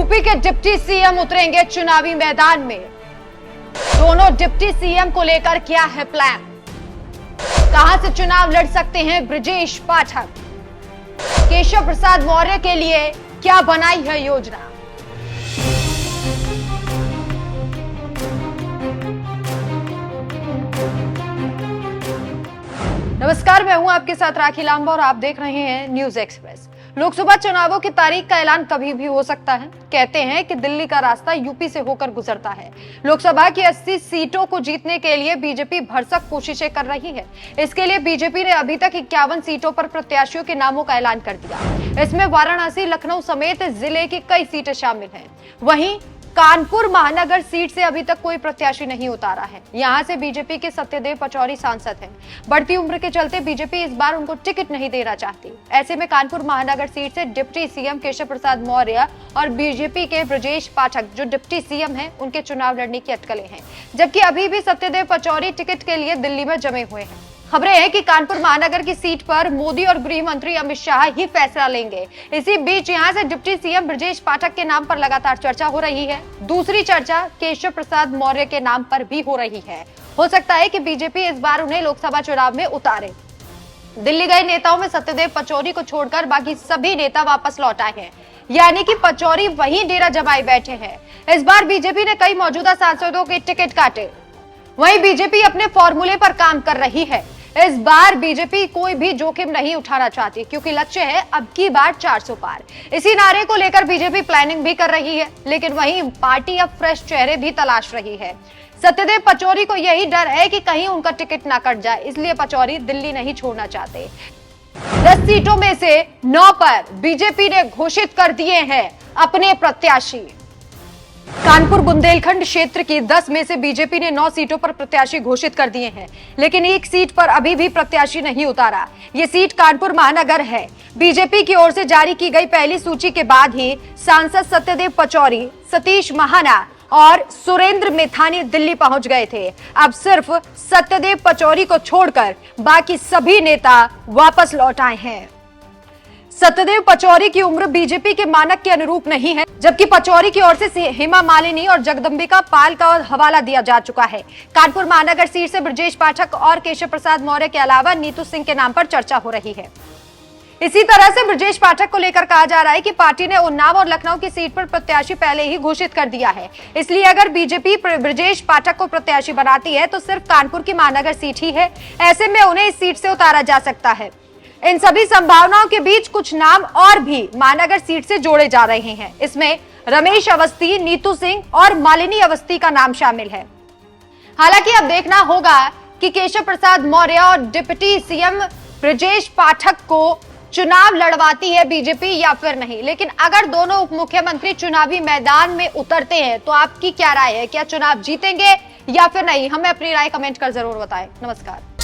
UP के deputy CM उतरेंगे चुनावी मैदान में। दोनों डिप्टी सीएम को लेकर क्या है प्लान? कहां से चुनाव लड़ सकते हैं ब्रजेश पाठक? केशव प्रसाद मौर्य के लिए क्या बनाई है योजना? नमस्कार, मैं हूं आपके साथ राखी लांबा और आप देख रहे हैं न्यूज एक्सप्रेस। लोकसभा चुनावों की तारीख का ऐलान कभी भी हो सकता है। कहते हैं कि दिल्ली का रास्ता यूपी से होकर गुजरता है। लोकसभा की 80 सीटों को जीतने के लिए बीजेपी भरसक कोशिशें कर रही है। इसके लिए बीजेपी ने अभी तक 51 सीटों पर प्रत्याशियों के नामों का ऐलान कर दिया। इसमें वाराणसी, लखनऊ समेत जिले की कई सीटें शामिल हैं। वहीं कानपुर महानगर सीट से अभी तक कोई प्रत्याशी नहीं उतारा है। यहां से बीजेपी के सत्यदेव पचौरी सांसद हैं। बढ़ती उम्र के चलते बीजेपी इस बार उनको टिकट नहीं देना चाहती। ऐसे में कानपुर महानगर सीट से डिप्टी सीएम केशव प्रसाद मौर्य और बीजेपी के ब्रजेश पाठक, जो डिप्टी सीएम हैं, उनके चुनाव लड़ने की अटकलें हैं। जबकि अभी भी सत्यदेव पचौरी टिकट के लिए दिल्ली में जमे हुए हैं। खबरें हैं कि कानपुर महानगर की सीट पर मोदी और गृह मंत्री अमित शाह ही फैसला लेंगे। इसी बीच यहां से डिप्टी सीएम ब्रजेश पाठक के नाम पर लगातार चर्चा हो रही है। दूसरी चर्चा केशव प्रसाद मौर्य के नाम पर भी हो रही है। हो सकता है कि बीजेपी इस बार उन्हें लोकसभा चुनाव में उतारे। दिल्ली गए नेताओं में सत्यदेव पचौरी को छोड़कर बाकी सभी नेता वापस लौट आए हैं, यानी कि पचौरी वहीं डेरा जमाए बैठे हैं। इस बार बीजेपी ने कई मौजूदा सांसदों के टिकट काटे। वहीं बीजेपी अपने फॉर्मूले पर काम कर रही है। इस बार बीजेपी कोई भी जोखिम नहीं उठाना चाहती, क्योंकि लक्ष्य है अब की बार 400 पार। इसी नारे को लेकर बीजेपी प्लानिंग भी कर रही है, लेकिन वहीं पार्टी अब फ्रेश चेहरे भी तलाश रही है। सत्यदेव पचौरी को यही डर है कि कहीं उनका टिकट ना कट जाए, इसलिए पचौरी दिल्ली नहीं छोड़ना चाहते। 10 सीटों में से 9 पर बीजेपी ने घोषित कर दिए हैं अपने प्रत्याशी। कानपुर बुंदेलखंड क्षेत्र की 10 में से बीजेपी ने 9 सीटों पर प्रत्याशी घोषित कर दिए हैं, लेकिन एक सीट पर अभी भी प्रत्याशी नहीं उतारा। ये सीट कानपुर महानगर है। बीजेपी की ओर से जारी की गई पहली सूची के बाद ही सांसद सत्यदेव पचौरी, सतीश महाना और सुरेंद्र मैथानी दिल्ली पहुंच गए थे। अब सिर्फ सत्यदेव पचौरी को छोड़कर बाकी सभी नेता वापस लौट आए हैं। सत्यदेव पचौरी की उम्र बीजेपी के मानक के अनुरूप नहीं है, जबकि पचौरी की ओर से हेमा मालिनी और जगदंबिका पाल का हवाला दिया जा चुका है। कानपुर महानगर सीट से ब्रजेश पाठक और केशव प्रसाद मौर्य के अलावा नीतू सिंह के नाम पर चर्चा हो रही है। इसी तरह से ब्रजेश पाठक को लेकर कहा जा रहा है कि पार्टी ने उन्नाव और लखनऊ की सीट पर प्रत्याशी पहले ही घोषित कर दिया है। इसलिए अगर बीजेपी ब्रजेश पाठक को प्रत्याशी बनाती है तो सिर्फ कानपुर की महानगर सीट ही है। ऐसे में उन्हें इस सीट से उतारा जा सकता है। इन सभी संभावनाओं के बीच कुछ नाम और भी महानगर सीट से जोड़े जा रहे हैं। इसमें रमेश अवस्थी, नीतू सिंह और मालिनी अवस्थी का नाम शामिल है। हालांकि अब देखना होगा कि केशव प्रसाद मौर्य और डिप्टी सीएम ब्रजेश पाठक को चुनाव लड़वाती है बीजेपी या फिर नहीं। लेकिन अगर दोनों उप मुख्यमंत्री चुनावी मैदान में उतरते हैं तो आपकी क्या राय है? क्या चुनाव जीतेंगे या फिर नहीं? हमें अपनी राय कमेंट कर जरूर बताएं। नमस्कार।